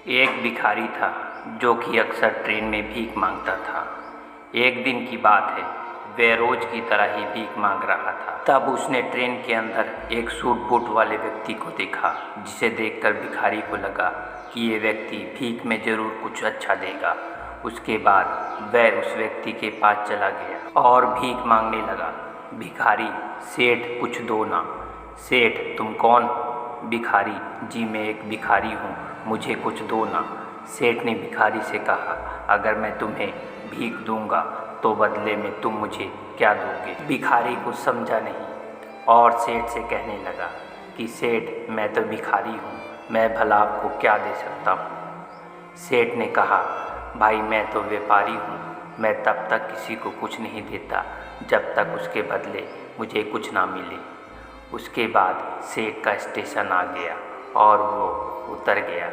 एक भिखारी था जो कि अक्सर ट्रेन में भीख मांगता था। एक दिन की बात है, वह रोज की तरह ही भीख मांग रहा था। तब उसने ट्रेन के अंदर एक सूट बूट वाले व्यक्ति को देखा, जिसे देखकर भिखारी को लगा कि ये व्यक्ति भीख में ज़रूर कुछ अच्छा देगा। उसके बाद वह उस व्यक्ति के पास चला गया और भीख मांगने लगा। भिखारी, सेठ कुछ दो ना। सेठ, तुम कौन हो? भिखारी, जी मैं एक भिखारी हूँ, मुझे कुछ दो ना। सेठ ने भिखारी से कहा, अगर मैं तुम्हें भीख दूंगा तो बदले में तुम मुझे क्या दोगे? भिखारी कुछ समझा नहीं और सेठ से कहने लगा कि सेठ, मैं तो भिखारी हूँ, मैं भला आपको क्या दे सकता हूँ? सेठ ने कहा, भाई मैं तो व्यापारी हूँ, मैं तब तक किसी को कुछ नहीं देता जब तक उसके बदले मुझे कुछ ना मिले। उसके बाद सेठ का स्टेशन आ गया और वो उतर गया,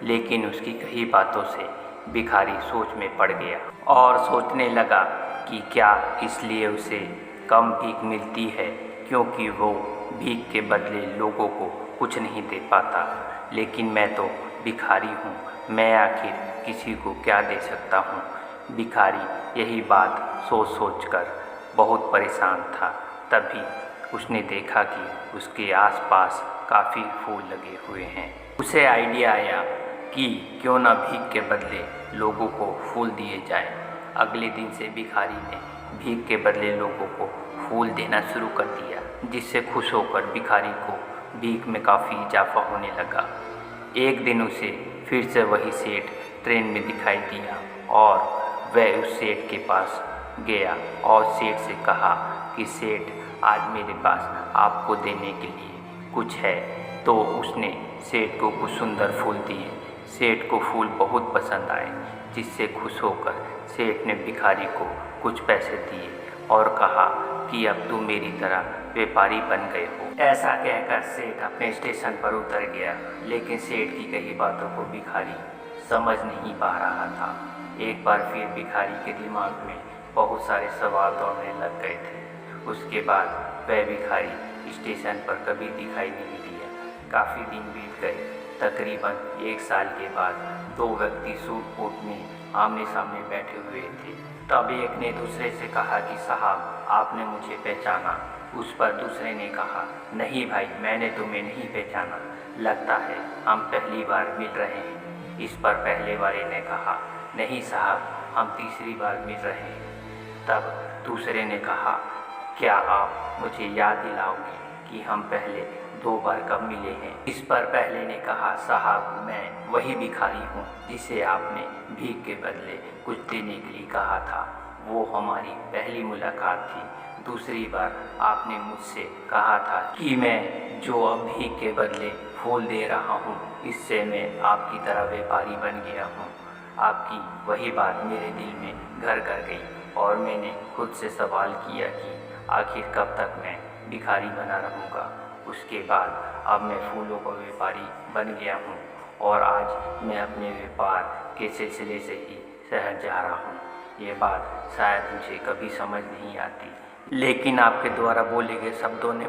लेकिन उसकी कई बातों से भिखारी सोच में पड़ गया और सोचने लगा कि क्या इसलिए उसे कम भीख मिलती है क्योंकि वो भीख के बदले लोगों को कुछ नहीं दे पाता। लेकिन मैं तो भिखारी हूँ, मैं आखिर किसी को क्या दे सकता हूँ? भिखारी यही बात सोच सोच कर बहुत परेशान था। तभी उसने देखा कि उसके आसपास काफ़ी फूल लगे हुए हैं। उसे आइडिया आया कि क्यों ना भीख के बदले लोगों को फूल दिए जाए। अगले दिन से भिखारी ने भीख के बदले लोगों को फूल देना शुरू कर दिया, जिससे खुश होकर भिखारी को भीख में काफ़ी इजाफा होने लगा। एक दिन उसे फिर से वही सेठ ट्रेन में दिखाई दिया और वह उस सेठ के पास गया और सेठ से कहा कि सेठ, आज मेरे पास आपको देने के लिए कुछ है। तो उसने सेठ को कुछ सुंदर फूल दिए। सेठ को फूल बहुत पसंद आए, जिससे खुश होकर सेठ ने भिखारी को कुछ पैसे दिए और कहा कि अब तुम मेरी तरह व्यापारी बन गए हो। ऐसा कहकर सेठ अपने स्टेशन पर उतर गया, लेकिन सेठ की कई बातों को भिखारी समझ नहीं पा रहा था। एक बार फिर भिखारी के दिमाग में बहुत सारे सवाल दौड़ने लग गए थे। उसके बाद वह भिखारी स्टेशन पर कभी दिखाई नहीं दिया। काफ़ी दिन बीत गए। तकरीबन 1 साल के बाद दो व्यक्ति सूट बूट में आमने सामने बैठे हुए थे। तब एक ने दूसरे से कहा कि साहब, आपने मुझे पहचाना? उस पर दूसरे ने कहा, नहीं भाई, मैंने तुम्हें नहीं पहचाना, लगता है हम पहली बार मिल रहे हैं। इस पर पहले वाले ने कहा, नहीं साहब, हम तीसरी बार मिल रहे हैं। तब दूसरे ने कहा, क्या आप मुझे याद दिलाओगे कि हम पहले 2 बार कब मिले हैं? इस पर पहले ने कहा, साहब, मैं वही भिखारी हूँ जिसे आपने भीख के बदले कुछ देने के लिए कहा था। वो हमारी पहली मुलाकात थी। दूसरी बार आपने मुझसे कहा था कि मैं जो अब भीख के बदले फूल दे रहा हूँ, इससे मैं आपकी तरह व्यापारी बन गया हूँ। आपकी वही बात मेरे दिल में घर कर गई और मैंने खुद से सवाल किया कि आखिर कब तक मैं भिखारी बना रहूँगा। उसके बाद अब मैं फूलों का व्यापारी बन गया हूँ और आज मैं अपने व्यापार के सिलसिले से ही शहर जा रहा हूँ। ये बात शायद मुझे कभी समझ नहीं आती, लेकिन आपके द्वारा बोले गए शब्दों ने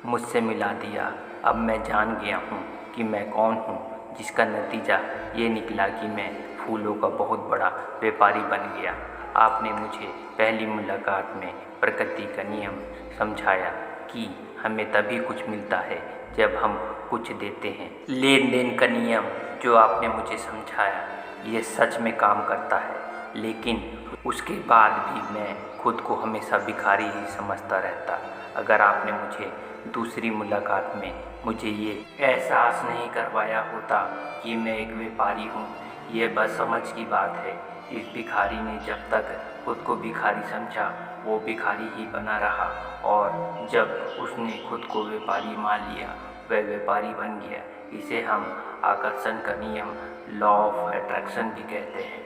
मुझसे मिला दिया। अब मैं जान गया हूँ कि मैं कौन हूँ, जिसका नतीजा ये निकला कि मैं फूलों का बहुत बड़ा व्यापारी बन गया। आपने मुझे पहली मुलाकात में प्रकृति का नियम समझाया कि हमें तभी कुछ मिलता है जब हम कुछ देते हैं। लेन देन का नियम जो आपने मुझे समझाया, ये सच में काम करता है, लेकिन उसके बाद भी मैं खुद को हमेशा भिखारी ही समझता रहता। अगर आपने मुझे दूसरी मुलाकात में मुझे ये एहसास नहीं करवाया होता कि मैं एक व्यापारी हूँ, ये बस समझ की बात है। इस भिखारी ने जब तक खुद को भिखारी समझा, वो भिखारी ही बना रहा और जब उसने खुद को व्यापारी मान लिया, वह व्यापारी बन गया। इसे हम आकर्षण का नियम, लॉ ऑफ अट्रैक्शन भी कहते हैं।